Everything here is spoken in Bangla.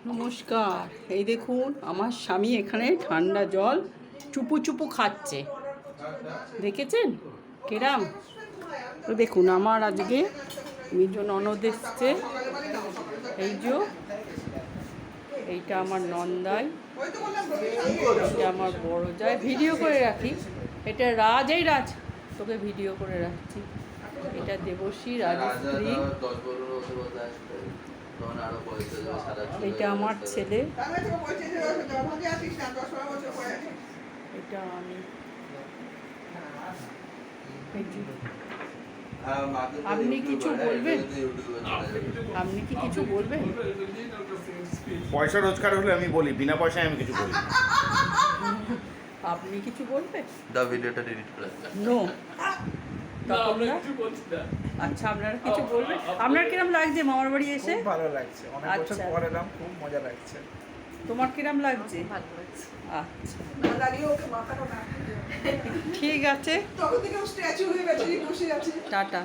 নমস্কার। এই দেখুন আমার স্বামী এখানে ঠান্ডা জল চুপু চুপু খাচ্ছে, দেখেছেন কেরাম? তো দেখুন আমার আজকে মিজো ননদ এসছে, এই যে এইটা আমার নন্দাই, এটা আমার বড় যায়, ভিডিও করে রাখি। এটা রাজ, এই রাজ তোকে ভিডিও করে রাখছি। এটা দেবশ্রী, রাজশ্রী, এটা আমার ছেলে, এটা আমি। আপনি কিছু বলবেন? আপনি কি কিছু বলবেন? পয়সা রোজগার হলে আমি বলি, বিনা পয়সায় আমি কিছু বলি। আপনি কিছু বলবেন? ভিডিওটা ডিলিট করে নো। আচ্ছা, আপনারা কিছু বলবেন? আপনার কিরম লাগছে মামার বাড়ি এসে? খুব ভালো লাগছে, অনেক বছর পর এলাম, খুব মজা লাগছে। তোমার কিরম লাগছে? ভালো লাগছে। আচ্ছা, ঠিক আছে, টাটা।